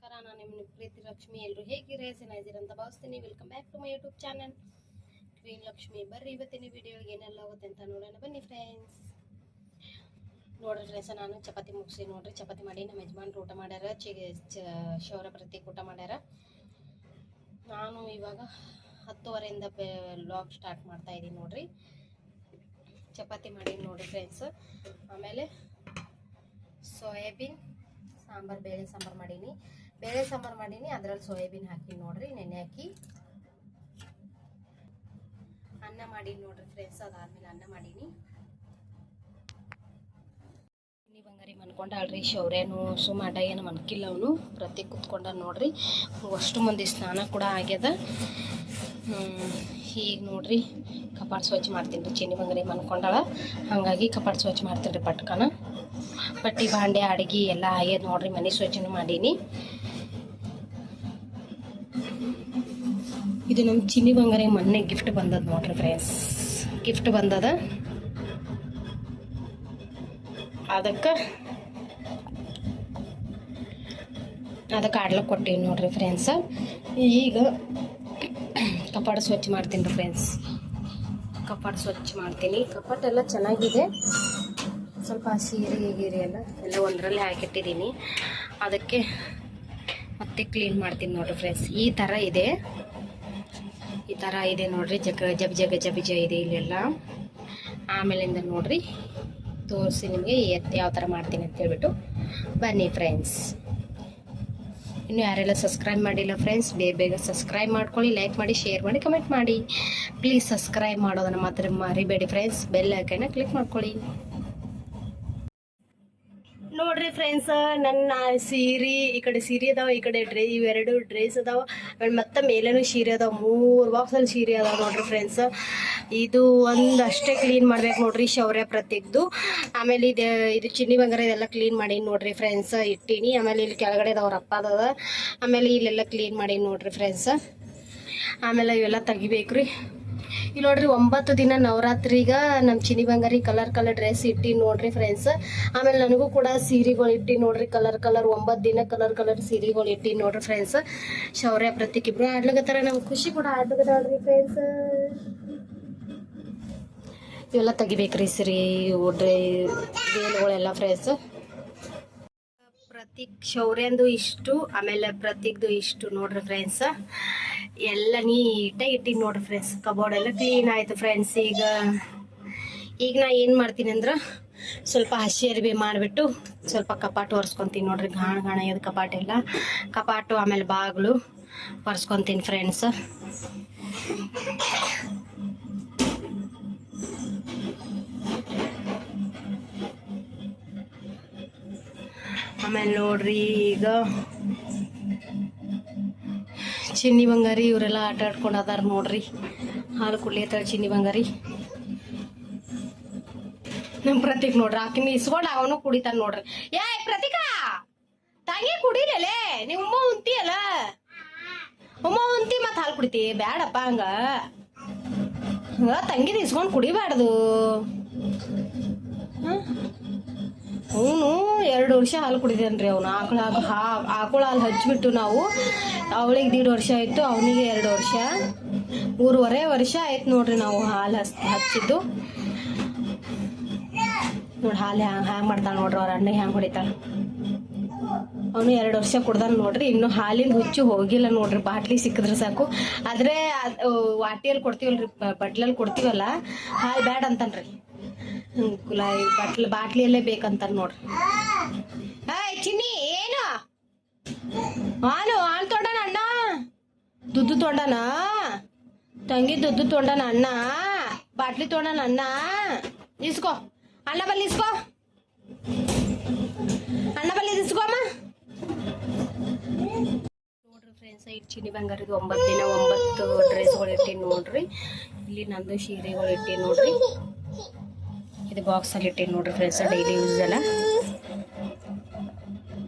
ನಮಸ್ಕಾರ, ನಾನು ನಿಮ್ಮ ಪ್ರೀತಿ ಲಕ್ಷ್ಮಿ. ಎಲ್ಲರೂ ಹೇಗಿದ್ದೀರಾ? ಚೆನ್ನಾಗಿದ್ದೀರಾ ಅಂತ ಭಾವಿಸ್ತೀನಿ. Welcome back to my YouTube channel queen Lakshmi. ಬರ್ರಿ ಇವತ್ತಿನ ವಿಡಿಯೋಗೆ ಏನೆಲ್ಲ ಆಗುತ್ತೆ ಅಂತ ನೋಡೋಣ ಬನ್ನಿ ಫ್ರೆಂಡ್ಸ್. ನೋಡ್ರಿ ಫ್ರೆಂಡ್ಸ್, ನಾನು ಚಪಾತಿ ಮುಗಿಸಿ ನೋಡ್ರಿ ಚಪಾತಿ ಮಾಡಿ ನಮ್ಮ ಯಜಮಾನ್ರು ಊಟ ಮಾಡ್ಯಾರ. ಶೌರ್ಯ ಪ್ರತೀಕ್ ಊಟ ಮಾಡ್ಯಾರ. ನಾನು ಇವಾಗ 10:30 ವ್ಲಾಗ್ ಸ್ಟಾರ್ಟ್ ಮಾಡ್ತಾ ಇದ್ದೀನಿ ನೋಡ್ರಿ. ಚಪಾತಿ ಮಾಡಿ ನೋಡ್ರಿ ಫ್ರೆಂಡ್ಸ್. ಆಮೇಲೆ ಸೋಯಾಬೀನ್ ಸಾಂಬಾರು, ಬೇಳೆ ಸಾಂಬಾರು ಮಾಡೀನಿ. ಅದರಲ್ಲಿ ಸೋಯಾಬೀನ್ ಹಾಕಿ ನೋಡ್ರಿ, ನೆನೆ ಹಾಕಿ ಅನ್ನ ಮಾಡೀನಿ ನೋಡ್ರಿ ಫ್ರೆಂಡ್ಸ್. ಅದಾದ್ಮೇಲೆ ಅನ್ನ ಮಾಡೀನಿ. ಚಿನ್ನಿ ಬಂಗಾರಿ ಮನ್ಕೊಂಡಾಳ್ರಿ. ಶೌರ್ಯನು ಸುಮಾಟ ಏನು ಮನ್ಕಿಲ್ಲ, ಅವನು ಪ್ರತಿ ಕೂತ್ಕೊಂಡ ನೋಡ್ರಿ. ಅಷ್ಟು ಮಂದಿ ಸ್ನಾನ ಕೂಡ ಆಗ್ಯದ. ಈಗ ನೋಡ್ರಿ ಕಪಾಟ್ ಸ್ವಚ್ಛ ಮಾಡ್ತೀನಿ ರೀ. ಚಿನ್ನಿ ಬಂಗಾರಿ ಮನ್ಕೊಂಡಾಳ, ಹಾಗಾಗಿ ಕಪಾಟ್ ಸ್ವಚ್ಛ ಮಾಡ್ತೀನಿ ರೀ ಪಟ್ಕನ. ಬಟ್ಟೆ ಬಾಂಡೆ ಅಡುಗೆ ಎಲ್ಲ ಆಗ್ಯದ ನೋಡ್ರಿ. ಮನೆ ಸ್ವಚ್ಛನೂ ಮಾಡೀನಿ. ಇದು ನಮ್ಮ ಚಿನ್ನಿ ಬಂಗಾರಿ ಮೊನ್ನೆ ಗಿಫ್ಟ್ ಬಂದದ ನೋಡ್ರಿ ಫ್ರೆಂಡ್ಸ್. ಗಿಫ್ಟ್ ಬಂದದ, ಅದಕ್ಕೆ ಆಡ್ಲಕ್ಕೆ ಕೊಟ್ಟಿವಿ ನೋಡ್ರಿ ಫ್ರೆಂಡ್ಸ್. ಈಗ ಕಪಾಟ್ ಸ್ವಚ್ಛ ಮಾಡ್ತೀನಿ ರೀ ಫ್ರೆಂಡ್ಸ್. ಕಪಾಟ್ ಸ್ವಚ್ಛ ಮಾಡ್ತೀನಿ. ಕಪಾಟ್ ಎಲ್ಲ ಚೆನ್ನಾಗಿದೆ. ಸ್ವಲ್ಪ ಸೀರೆ ಎಲ್ಲ ಒಂದರಲ್ಲೇ ಹಾಕಿಟ್ಟಿದ್ದೀನಿ. ಅದಕ್ಕೆ ಮತ್ತೆ ಕ್ಲೀನ್ ಮಾಡ್ತೀನಿ ನೋಡ್ರಿ ಫ್ರೆಂಡ್ಸ್. ಈ ಥರ ಇದೆ ನೋಡ್ರಿ. ಜಬ ಇದೆ ಇಲ್ಲೆಲ್ಲ. ಆಮೇಲಿಂದ ನೋಡ್ರಿ ತೋರಿಸಿ ನಿಮಗೆ ಯಾವ ಥರ ಮಾಡ್ತೀನಿ ಅಂತ ಹೇಳ್ಬಿಟ್ಟು. ಬನ್ನಿ ಫ್ರೆಂಡ್ಸ್. ಇನ್ನು ಯಾರೆಲ್ಲ ಸಬ್ಸ್ಕ್ರೈಬ್ ಮಾಡಿಲ್ಲ ಫ್ರೆಂಡ್ಸ್, ಬೇಗ ಸಬ್ಸ್ಕ್ರೈಬ್ ಮಾಡ್ಕೊಳ್ಳಿ, ಲೈಕ್ ಮಾಡಿ, ಶೇರ್ ಮಾಡಿ, ಕಮೆಂಟ್ ಮಾಡಿ. ಪ್ಲೀಸ್ ಸಬ್ಸ್ಕ್ರೈಬ್ ಮಾಡೋದನ್ನು ಮಾತ್ರ ಮರಿಬೇಡಿ ಫ್ರೆಂಡ್ಸ್. ಬೆಲ್ ಐಕನ್ನ ಕ್ಲಿಕ್ ಮಾಡ್ಕೊಳ್ಳಿ. ನೋಡ್ರಿ ಫ್ರೆಂಡ್ಸ್, ನನ್ನ ಸೀರೆ ಈ ಕಡೆ ಸೀರೆ ಅದಾವ, ಈ ಕಡೆ ಇವೆರಡು ಡ್ರೆಸ್ ಅದಾವ. ಆಮೇಲೆ ಮತ್ತೆ ಮೇಲೇನು ಸೀರೆ ಅದಾವ. 3 ಬಾಕ್ಸಲ್ಲಿ ಸೀರೆ ಅದಾವ ನೋಡ್ರಿ ಫ್ರೆಂಡ್ಸ್. ಇದು ಒಂದಷ್ಟೇ ಕ್ಲೀನ್ ಮಾಡ್ಬೇಕು ನೋಡ್ರಿ ಶೌರ್ಯ ಪ್ರತೀಕ್ದು. ಆಮೇಲೆ ಇದು ಚಿನ್ನಿ ಬಂಗಾರ ಇದೆಲ್ಲ ಕ್ಲೀನ್ ಮಾಡೀನಿ ನೋಡ್ರಿ ಫ್ರೆಂಡ್ಸ್, ಇಟ್ಟೀನಿ. ಆಮೇಲೆ ಇಲ್ಲಿ ಕೆಳಗಡೆ ಅವ್ರ ಅಪ್ಪ ಅದ. ಆಮೇಲೆ ಇಲ್ಲೆಲ್ಲ ಕ್ಲೀನ್ ಮಾಡೀನಿ ನೋಡ್ರಿ ಫ್ರೆಂಡ್ಸ್. ಆಮೇಲೆ ಇವೆಲ್ಲ ತೆಗಿಬೇಕ್ರಿ. ಇಲ್ಲಿ ನೋಡ್ರಿ 9 ದಿನ ನವರಾತ್ರಿಗ ನಮ್ಮ ಚಿನ್ನಿ ಬಂಗಾರಿ ಕಲರ್ ಡ್ರೆಸ್ ಇಟ್ಟಿ ನೋಡ್ರಿ ಫ್ರೆಂಡ್ಸ್. ಆಮೇಲೆ ನನಗೂ ಕೂಡ ಸೀರೆಗಳು ಇಟ್ಟಿ ನೋಡ್ರಿ. ಕಲರ್ 9 ದಿನ ಕಲರ್ ಸೀರೆಗಳು ಇಟ್ಟಿ ನೋಡ್ರಿ ಫ್ರೆಂಡ್ಸ್. ಶೌರ್ಯ ಪ್ರತೀಕ್ ಇಬ್ರು ಆಡ್ಲಿಕತ್ತಾರ. ನಮ್ಗೆ ಖುಷಿ ಕೂಡ ಆಡ್ಲಿಕತ್ತಾಳ್ರಿ ಫ್ರೆಂಡ್ಸ್. ಇವೆಲ್ಲ ತೆಗಿಬೇಕ್ರಿ ಸೀರೆ ವೇಲ್ಗಳೆಲ್ಲ ಫ್ರೆಂಡ್ಸ್. ಪ್ರತೀಕ್ ಶೌರ್ಯಂದು ಇಷ್ಟು, ಆಮೇಲೆ ಪ್ರತೀಕ್ದು ಇಷ್ಟು ನೋಡ್ರಿ ಫ್ರೆಂಡ್ಸ್. ಎಲ್ಲ ನೀಟಾಗಿ ಇಟ್ಟಿನಿ ನೋಡ್ರಿ ಫ್ರೆಂಡ್ಸ್. ಕಬೋರ್ಡ್ ಎಲ್ಲ ಕ್ಲೀನ್ ಆಯ್ತು ಫ್ರೆಂಡ್ಸ್. ಈಗ ನಾ ಏನು ಮಾಡ್ತೀನಿ ಅಂದ್ರೆ ಸ್ವಲ್ಪ ಹಸಿ ಅರಿವೆ ಮಾಡಿಬಿಟ್ಟು ಸ್ವಲ್ಪ ಕಪಾಟು ಒರೆಸ್ಕೊತೀನಿ ನೋಡ್ರಿ. ಗಾಣ ಆಗ್ಯದ ಕಪಾಟು. ಆಮೇಲೆ ಬಾಗಿಲು ಒರೆಸ್ಕೊತೀನಿ ಫ್ರೆಂಡ್ಸ್. ಆಮೇಲೆ ನೋಡ್ರಿ ಈಗ ಚಿನ್ನಿ ಬಂಗಾರಿ ಇವರೆಲ್ಲ ಆಟ ಆಡ್ಕೊಂಡು ಅದಾರ ನೋಡ್ರಿ. ಹಾಲು ಕುಡ್ಲಿತ್ತಾಳ ಚಿನ್ನಿ ಬಂಗಾರಿ. ನಮ್ಮ ಪ್ರತೀಕ್ ನೋಡ್ರಿ ಆಕಿನ ಇಸ್ಕೊಂಡು ಅವನು ಕುಡಿತಾನ ನೋಡ್ರಿ. ಪ್ರತೀಕ ತಂಗಿ ಕುಡಿಲೇ, ನೀವು ಉಮ್ಮ ಉಂತಿಯಲ್ಲ, ಮತ್ತೆ ಹಾಲು ಕುಡಿತಿ ಬ್ಯಾಡಪ್ಪ. ಹಂಗ ತಂಗಿದ ಇಸ್ಕೊಂಡು ಕುಡಿಬಾರ್ದು. ಅವನು 2 ವರ್ಷ ಹಾಲು ಕುಡಿದೇನ್ರಿ. ಅವನು ಆಕಳ ಹಾಲು ಹಚ್ಚಿಬಿಟ್ಟು ನಾವು, ಅವಳಿಗೆ 1.5 ವರ್ಷ ಆಯಿತು, ಅವನಿಗೆ 2 ವರ್ಷ, 3.5 ವರ್ಷ ಆಯ್ತು ನೋಡ್ರಿ ನಾವು ಹಾಲು ಹಚ್ಚಿದ್ದು. ನೋಡಿ ಹಾಲು ಹ್ಯಾಂಗೆ ಮಾಡ್ತಾಳೆ ನೋಡ್ರಿ. ಅವ್ರ ಅಣ್ಣ ಹ್ಯಾಂಗೆ ಹೊಡಿತಾಳೆ. ಅವನು 2 ವರ್ಷ ಕುಡ್ದಾನ ನೋಡ್ರಿ. ಇನ್ನು ಹಾಲಿನ ಹುಚ್ಚು ಹೋಗಿಲ್ಲ ನೋಡ್ರಿ. ಬಾಟ್ಲಿ ಸಿಕ್ಕಿದ್ರೆ ಸಾಕು. ಆದ್ರೆ ವಾಟಿಯಲ್ಲಿ ಕೊಡ್ತೀವಲ್ರಿ, ಬಟ್ಲಲ್ಲಿ ಕೊಡ್ತೀವಲ್ಲ, ಹಾಲು ಬ್ಯಾಡ ಅಂತಾನ್ರಿ. ಬಾಟ್ಲಿಯಲ್ಲೇ ಬೇಕಂತ ನೋಡ್ರಿ. ಚಿನ್ನಿ ಏನು ಹಾಲು ತೊಂಡನ ಅಣ್ಣ, ದುಡ್ಡು ತೊಂಡನ ತಂಗಿ, ದುಡ್ಡು ತೊಂಡನ ಅಣ್ಣ, ಬಾಟ್ಲಿ ತೊಂಡನ ಅಣ್ಣ. ಇಸ್ಕೋ ಅಣ್ಣ ಬಲ್ಲಿ, ಇಸ್ಕೋ ಅಣ್ಣ ಬಲ್ಲಿ, ಇಸ್ಕೋ ಅಮ್ಮ. ನೋಡ್ರಿ ಫ್ರೆಂಡ್ಸ್, ಈಗ ಚಿನ್ನಿ ಬಂಗಾರದು 9 ದಿನ 9 ಡ್ರೆಸ್ಗಳು ಇಟ್ಟಿನಿ ನೋಡ್ರಿ. ಇಲ್ಲಿ ನಂದು ಸೀರೆಗಳು ಇಟ್ಟಿನಿ ನೋಡ್ರಿ. ಇದು ಬಾಕ್ಸಲ್ಲಿ ಇಟ್ಟಿನಿ ನೋಡ್ರಿ ಫ್ರೆಂಡ್ಸ್, ಡೈಲಿ ಯೂಸ್ ಎಲ್ಲ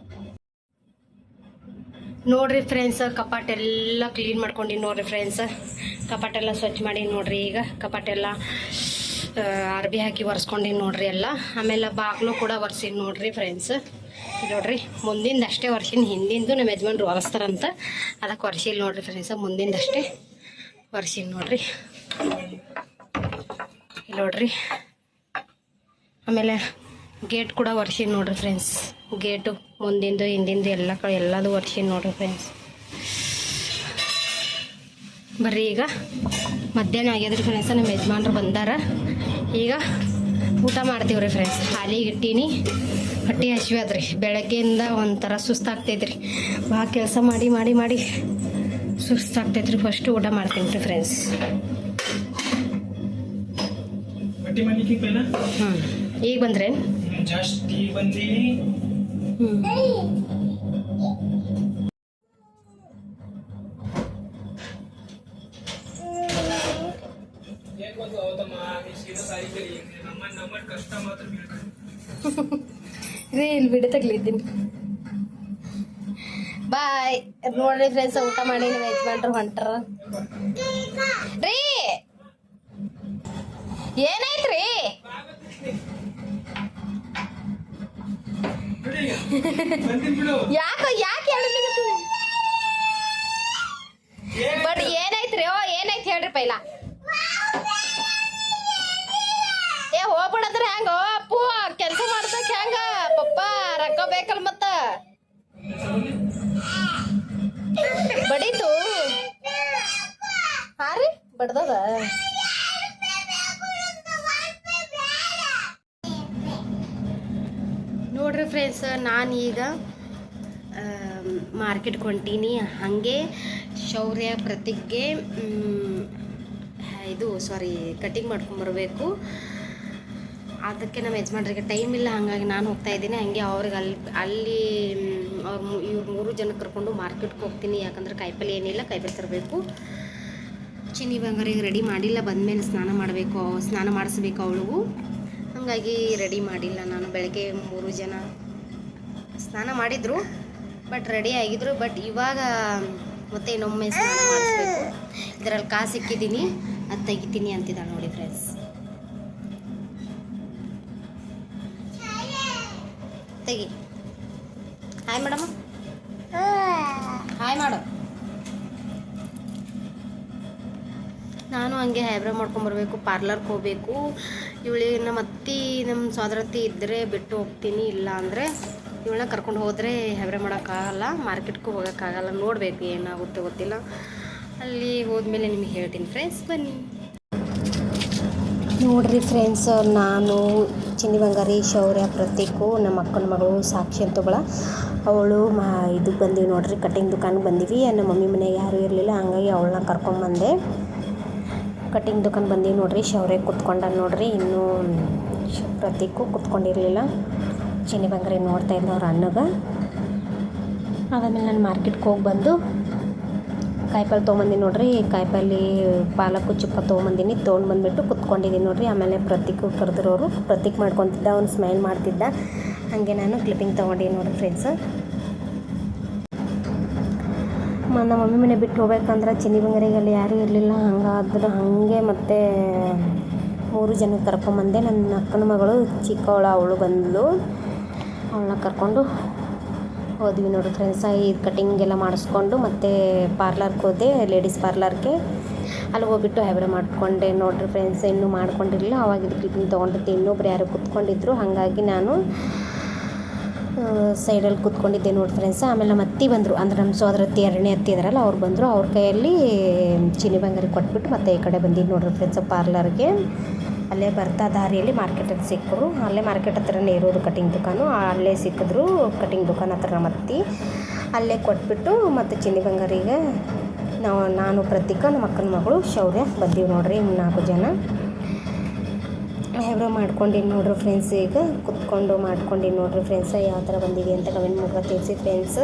ನೋಡ್ರಿ ಫ್ರೆಂಡ್ಸ್. ಕಪಾಟೆಲ್ಲ ಕ್ಲೀನ್ ಮಾಡ್ಕೊಂಡಿನಿ ನೋಡ್ರಿ ಫ್ರೆಂಡ್ಸ್. ಕಪಾಟೆಲ್ಲ ಸ್ವಚ್ಛ ಮಾಡಿ ನೋಡ್ರಿ. ಈಗ ಕಪಾಟೆಲ್ಲ ಅರ್ಬಿ ಹಾಕಿ ಒರೆಸ್ಕೊಂಡಿನಿ ನೋಡ್ರಿ ಎಲ್ಲ. ಆಮೇಲೆ ಬಾಗಿಲು ಕೂಡ ಒರೆಸಿನಿ ನೋಡ್ರಿ ಫ್ರೆಂಡ್ಸ್. ನೋಡ್ರಿ ಮುಂದಿಂದ ಅಷ್ಟೇ ವರ್ಷಿನ ಹಿಂದಿಂದು ನಮ್ಮ ಯಜಮಾನ್ರು ಹೊಲಿಸ್ತಾರಂತ ಅದಕ್ಕೆ ವರ್ಷಿಲ್ ನೋಡ್ರಿ ಫ್ರೆಂಡ್ಸ ಮುಂದಿಂದ ಅಷ್ಟೇ ವರ್ಷಿಲ್ ನೋಡ್ರಿ ಇಲ್ಲಿ ನೋಡ್ರಿ ಆಮೇಲೆ ಗೇಟ್ ಕೂಡ ವರ್ಷಿನ್ ನೋಡ್ರಿ ಫ್ರೆಂಡ್ಸ್ ಗೇಟು ಮುಂದಿಂದು ಹಿಂದಿಂದು ಎಲ್ಲದು ವರ್ಷಿನ್ ನೋಡ್ರಿ ಫ್ರೆಂಡ್ಸ್ ಬರ್ರಿ ಈಗ ಮಧ್ಯಾಹ್ನ ಆಗ್ಯದ್ರಿ ಫ್ರೆಂಡ್ಸ ನಮ್ಮ ಯಜಮಾನ್ರು ಬಂದಾರ ಈಗ ಊಟ ಮಾಡ್ತೀವ್ರಿ ಫ್ರೆಂಡ್ಸ್ ಹಾಲಿಗೆ ಇಟ್ಟೀನಿ ಹೊಟ್ಟೆ ಹಸಿವೆ ಅದ್ರಿ ಬೆಳಗ್ಗೆಯಿಂದ ಒಂಥರ ಸುಸ್ತಾಗ್ತೈತ್ರಿ ಭಾಳ ಕೆಲಸ ಮಾಡಿ ಮಾಡಿ ಮಾಡಿ ಸುಸ್ತಾಗ್ತೈತ್ರಿ ಫಸ್ಟ್ ಊಟ ಮಾಡ್ತೀನಿ ರೀ ಫ್ರೆಂಡ್ಸ್ ಈಗ ಬಂದ್ರೆ ರೀ ಇಲ್ಲಿ ಬಿಡಿ ತಗ್ಲಿದ್ದೀನಿ ಬಾಯ್ ನೋಡ್ರಿ ಫ್ರೆಂಡ್ಸ್ ಊಟ ಮಾಡಿ ನಮ್ಮ ಯಜಮಾನ್ರು ಹೊಂಟ್ರ ರೀ ಏನಾಯ್ತ್ರಿ ಯಾಕೆ ಬಟ್ ಏನಾಯ್ತ್ರಿ ಓ ಏನಾಯ್ತು ಹೇಳ್ರಿ ಪೈಲ ಏ ಹೋಗ್ಬಿಡದ್ರ ಹೆಂಗ ಅಪ್ಪು ಕೆಲಸ ಮಾಡ್ಸಕ್ ಹೆಂಗ ಪಪ್ಪ ರೊಕ್ಕ ಬೇಕಲ್ ಮತ್ತ ಬಡೀತು ಹಾ ರೀ ಬಡ್ದದ ನೋಡ್ರಿ ಫ್ರೆಂಡ್ಸ್ ನಾನು ಈಗ ಮಾರ್ಕೆಟ್ಗೆ ಹೊಂಟೀನಿ ಹಾಗೆ ಶೌರ್ಯ ಪ್ರತಿಗೆ ಇದು ಕಟಿಂಗ್ ಮಾಡ್ಕೊಂಬರ್ಬೇಕು ಅದಕ್ಕೆ ನಮ್ಮ ಯಜಮಾನ್ರಿಗೆ ಟೈಮ್ ಇಲ್ಲ ಹಾಗಾಗಿ ನಾನು ಹೋಗ್ತಾ ಇದ್ದೀನಿ ಹಂಗೆ ಅವ್ರಿಗೆ ಅಲ್ಲಿ ಇವ್ರು 3 ಜನ ಕರ್ಕೊಂಡು ಮಾರ್ಕೆಟ್ಗೆ ಹೋಗ್ತೀನಿ ಯಾಕಂದ್ರೆ ಕಾಯಿಪಲ್ಲೆ ಏನಿಲ್ಲ ಕಾಯಿಪಲ್ಲೆ ತರಬೇಕು ಚಿನ್ನಿ ಬಂಗಾರಿಗೆ ರೆಡಿ ಮಾಡಿಲ್ಲ ಬಂದಮೇಲೆ ಸ್ನಾನ ಮಾಡಿಸ್ಬೇಕು ಅವಳಿಗೂ ಹಾಗಾಗಿ ರೆಡಿ ಮಾಡಿಲ್ಲ ನಾನು ಬೆಳಗ್ಗೆ 3 ಜನ ಸ್ನಾನ ಮಾಡಿದರು ಬಟ್ ರೆಡಿ ಆಗಿದ್ರು ಬಟ್ ಇವಾಗ ಮತ್ತೆ ಇನ್ನೊಮ್ಮೆ ಸ್ನಾನ ಮಾಡಿಸ್ಬೇಕು ಇದರಲ್ಲಿ ಕಾಸು ಇಕ್ಕಿದ್ದೀನಿ ಅದು ತೆಗಿತೀನಿ ಅಂತಿದ್ದಾಳೆ ನೋಡಿ ಫ್ರೆಂಡ್ಸ್ ತೆಗಿ ಹಾಯ್ ಮೇಡಮ್ ಹಾಯ್ ಮಾಡು ನಾನು ಹಂಗೆ ಹೈಬ್ರೋ ಮಾಡ್ಕೊಂಬರ್ಬೇಕು ಪಾರ್ಲರ್ಗೆ ಹೋಗಬೇಕು ಇವಳಿಗೆ ನಮ್ಮ ಅತ್ತಿ ನಮ್ಮ ಸೋದರತ್ತಿ ಇದ್ದರೆ ಬಿಟ್ಟು ಹೋಗ್ತೀನಿ ಇಲ್ಲ ಅಂದರೆ ಇವಳನ್ನ ಕರ್ಕೊಂಡು ಹೋದರೆ ಹೈಬ್ರೋ ಮಾಡೋಕ್ಕಾಗಲ್ಲ ಮಾರ್ಕೆಟ್ಗೂ ಹೋಗೋಕ್ಕಾಗಲ್ಲ ನೋಡಬೇಕು ಏನಾಗುತ್ತೆ ಗೊತ್ತಿಲ್ಲ ಅಲ್ಲಿ ಹೋದ್ಮೇಲೆ ನಿಮಗೆ ಹೇಳ್ತೀನಿ ಫ್ರೆಂಡ್ಸ್ ಬನ್ನಿ ನೋಡ್ರಿ ಫ್ರೆಂಡ್ಸ್ ನಾನು ಚಿನ್ನಿ ಬಂಗಾರಿ ಶೌರ್ಯ ಪ್ರತೀಕು ನಮ್ಮ ಅಕ್ಕನ ಮಗಳು ಸಾಕ್ಷಿ ಅಂತೊಬ್ಬಳ ಅವಳು ಇದಕ್ಕೆ ಬಂದೀವಿ ನೋಡ್ರಿ ಕಟಿಂಗ್ ದುಕಾನ್ಗೆ ಬಂದೀವಿ ನಮ್ಮ ಮಮ್ಮಿ ಮನೆಗೆ ಯಾರೂ ಇರಲಿಲ್ಲ ಹಂಗಾಗಿ ಅವಳನ್ನ ಕರ್ಕೊಂಬಂದೆ ಕಟಿಂಗ್ ದುಕಾನ್ ಬಂದೀವಿ ನೋಡ್ರಿ ಶೌರ್ಯ ಕುತ್ಕೊಂಡ ನೋಡ್ರಿ ಇನ್ನೂ ಪ್ರತೀಕು ಕುತ್ಕೊಂಡಿರಲಿಲ್ಲ ಚಿನ್ನಿ ಬಂಗಾರಿ ನೋಡ್ತಾ ಇದ್ದ ಅವ್ರ ಅಣ್ಣಗೆ ಆಮೇಲೆ ನಾನು ಮಾರ್ಕೆಟ್ಗೆ ಹೋಗಿ ಬಂದು ಕಾಯಿಪಲ್ಲೆ ತೊಗೊಂಬಂದಿನಿ ನೋಡ್ರಿ ಕಾಯಿಪಲ್ಲೆ ಪಾಲಕ್ಕು ಚುಕ್ಕ ತೊಗೊಂಬಂದಿನಿ ಬಂದುಬಿಟ್ಟು ಕುತ್ಕೊಂಡಿದ್ದೀನಿ ನೋಡ್ರಿ ಆಮೇಲೆ ಪ್ರತೀಕು ಕರೆದ್ರವರು ಪ್ರತೀಕ್ ಮಾಡ್ಕೊತಿದ್ದ ಅವ್ನು ಸ್ಮೈಲ್ ಮಾಡ್ತಿದ್ದ ಹಾಗೆ ನಾನು ಕ್ಲಿಪ್ಪಿಂಗ್ ತೊಗೊಂಡಿನಿ ನೋಡ್ರಿ ಫ್ರೆಂಡ್ಸ್ ನಮ್ಮ ಮಮ್ಮಿ ಮನೆ ಬಿಟ್ಟು ಹೋಗ್ಬೇಕಂದ್ರೆ ಚಿನ್ನಿ ಬಂಗಾರಿಗೆಲ್ಲ ಯಾರೂ ಇರಲಿಲ್ಲ ಹಂಗಾದ್ರೆ ಹಾಗೆ ಮತ್ತೆ 3 ಜನ ಕರ್ಕೊಂಬಂದೆ ನನ್ನ ಅಕ್ಕನ ಮಗಳು ಚಿಕ್ಕವಳು ಅವಳು ಬಂದಳು ಅವಳನ್ನ ಕರ್ಕೊಂಡು ಹೋದ್ವಿ ನೋಡ್ರಿ ಫ್ರೆಂಡ್ಸ್ ಇದು ಕಟಿಂಗ್ ಎಲ್ಲ ಮಾಡಿಸ್ಕೊಂಡು ಮತ್ತು ಪಾರ್ಲರ್ಗೆ ಹೋದೆ ಲೇಡೀಸ್ ಪಾರ್ಲರ್ಗೆ ಅಲ್ಲಿ ಹೋಗ್ಬಿಟ್ಟು ಹೈಬ್ರೋ ಮಾಡ್ಕೊಂಡೆ ನೋಡ್ರಿ ಫ್ರೆಂಡ್ಸ್ ಇನ್ನೂ ಮಾಡ್ಕೊಂಡಿರಲಿಲ್ಲ ಅವಾಗ ಇದು ಕ್ಲಿಪ್ಪಿಂಗ್ ತೊಗೊಂಡಿದ್ದೆ ಇನ್ನೊಬ್ರು ಯಾರು ಕುತ್ಕೊಂಡಿದ್ರು ಹಾಗಾಗಿ ನಾನು ಸೈಡಲ್ಲಿ ಕೂತ್ಕೊಂಡಿದ್ದೆ ನೋಡಿ ಫ್ರೆಂಡ್ಸ್ ಆಮೇಲೆ ನಮ್ಮ ಅತ್ತಿ ಬಂದರು ಅಂದರೆ ನಮ್ಮ ಸೋದರತ್ತಿ 2ನೇ ಅತ್ತಿ ಇದ್ದಾರಲ್ಲ ಅವ್ರು ಬಂದರು ಅವ್ರ ಕೈಯಲ್ಲಿ ಚಿನ್ನಿ ಬಂಗಾರಿ ಕೊಟ್ಬಿಟ್ಟು ಮತ್ತೆ ಈ ಕಡೆ ಬಂದಿದ್ದು ನೋಡ್ರಿ ಫ್ರೆಂಡ್ಸ್ ಪಾರ್ಲರ್ಗೆ ಅಲ್ಲೇ ಬರ್ತಾ ದಾರಿಯಲ್ಲಿ ಮಾರ್ಕೆಟಲ್ಲಿ ಸಿಕ್ಕರು ಅಲ್ಲೇ ಮಾರ್ಕೆಟ್ ಹತ್ರನೇ ಇರೋದು ಕಟಿಂಗ್ ದುಕಾನು ಅಲ್ಲೇ ಸಿಕ್ಕಿದ್ರು ಕಟಿಂಗ್ ದುಕಾನ್ ಹತ್ರ ನಮ್ಮ ಅತ್ತಿ ಅಲ್ಲೇ ಕೊಟ್ಬಿಟ್ಟು ಮತ್ತು ಚಿನ್ನಿ ಬಂಗಾರಿಗೆ ನಾನು ಪ್ರತೀಕ ನಮ್ಮ ಅಕ್ಕನ ಮಗಳು ಶೌರ್ಯ ಬಂದೀವಿ ನೋಡ್ರಿ 4 ಜನ ಹೈಬ್ರೋ ಮಾಡ್ಕೊಂಡಿನಿ ನೋಡ್ರಿ ಫ್ರೆಂಡ್ಸ್ ಈಗ ಕುತ್ಕೊಂಡು ಮಾಡ್ಕೊಂಡಿನಿ ನೋಡ್ರಿ ಫ್ರೆಂಡ್ಸ್ ಯಾವ ಥರ ಬಂದಿದೆ ಅಂತ ಕಮೆಂಟ್ ಮೂಲಕ ತಿಳಿಸಿ ಫ್ರೆಂಡ್ಸ್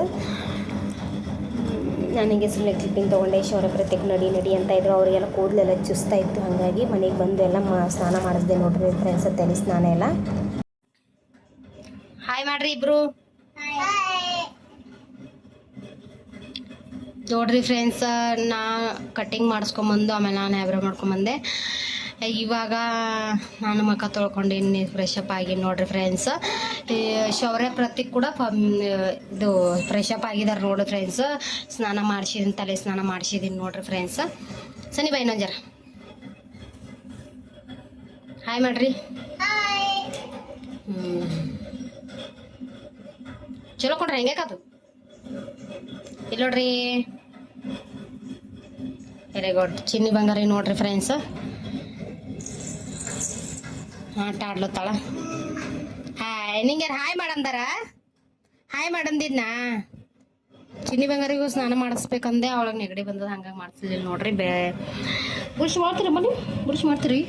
ನನಗೆ ಸುಮ್ಮನೆ ಕ್ಲಿಪ್ಪಿಂಗ್ ತೊಗೊಂಡೆ ಶೌರ್ಯ ಪ್ರತೀಕ್ ನಡಿ ಅಂತ ಇದ್ರು ಅವರಿಗೆಲ್ಲ ಕೂದಲೆಲ್ಲ ಚುಸ್ತಾ ಇತ್ತು ಹಾಗಾಗಿ ಮನೆಗೆ ಬಂದು ಎಲ್ಲ ಸ್ನಾನ ಮಾಡಿಸ್ದೆ ನೋಡ್ರಿ ಫ್ರೆಂಡ್ಸ್ ತಲೆ ಸ್ನಾನ ಎಲ್ಲ ಹಾಯ್ ಮಾಡ್ರಿ ಇಬ್ರು ನೋಡ್ರಿ ಫ್ರೆಂಡ್ಸ್ ನಾ ಕಟಿಂಗ್ ಮಾಡಿಸ್ಕೊಂಬಂದು ಆಮೇಲೆ ನಾನು ಹೈಬ್ರೋ ಮಾಡ್ಕೊಂಬಂದೆ ಇವಾಗ ನಾನು ಮುಖ ತೊಳ್ಕೊಂಡಿನಿ ಫ್ರೆಶ್ ಅಪ್ ಆಗಿ ನೋಡ್ರಿ ಫ್ರೆಂಡ್ಸ್ ಮತ್ತು ಶೌರ್ಯ ಪ್ರತೀಕ್ ಕೂಡ ಇದು ಫ್ರೆಶ್ ಅಪ್ ಆಗಿದ್ದಾರೆ ನೋಡ್ರಿ ಫ್ರೆಂಡ್ಸ್. ಸ್ನಾನ ಮಾಡಿಸಿದೀನಿ, ತಲೆ ಸ್ನಾನ ಮಾಡಿಸಿದೀನಿ ನೋಡ್ರಿ ಫ್ರೆಂಡ್ಸ್. ಸನಿ ಬಾ ಇನ್ನೊಂದು ಜರ ಹಾಯ್ ಮಾಡ್ರಿ. ಚಲೋ ಕೊಡ್ರಿ ಹೆಂಗೇಕದು ಇಲ್ಲ ನೋಡ್ರಿ. Very good. ಚಿನ್ನಿ ಬಂಗಾರಿ ನೋಡ್ರಿ ಫ್ರೆಂಡ್ಸ್ ಆಟ ಆಡ್ಲತ್ತಾಳ. ಹಾಯ್ ನಿಂಗೆ ಹಾಯ್ ಮಾಡಂದಾರ, ಹಾಯ್ ಮಾಡಂದಿದ್ನಾ. ಚಿನ್ನಿ ಬಂಗಾರಿಗೂ ಸ್ನಾನ ಮಾಡಿಸ್ಬೇಕಂದೆ, ಅವಳಗೆ ನೆಗಡಿ ಬಂದದ, ಹಂಗಾಗಿ ಮಾಡಿಸ್ಲಿಲ್ಲ ನೋಡ್ರಿ. ಬುರ್ಷಿ ಮಾಡ್ತೀರಿ ಮನೆ, ಬುರ್ಷಿ ಮಾಡ್ತೀರಿ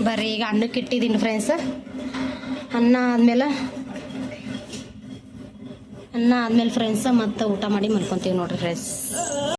ಬರ್ರಿ. ಈಗ ಅನ್ನಕ್ಕೆ ಇಟ್ಟಿದ್ದೀನಿ ಫ್ರೆಂಡ್ಸ್. ಅನ್ನ ಆದ್ಮೇಲೆ ಫ್ರೆಂಡ್ಸ್ ಮತ್ತೆ ಊಟ ಮಾಡಿ ಮಲ್ಕೊತೀವಿ ನೋಡ್ರಿ ಫ್ರೆಂಡ್ಸ್.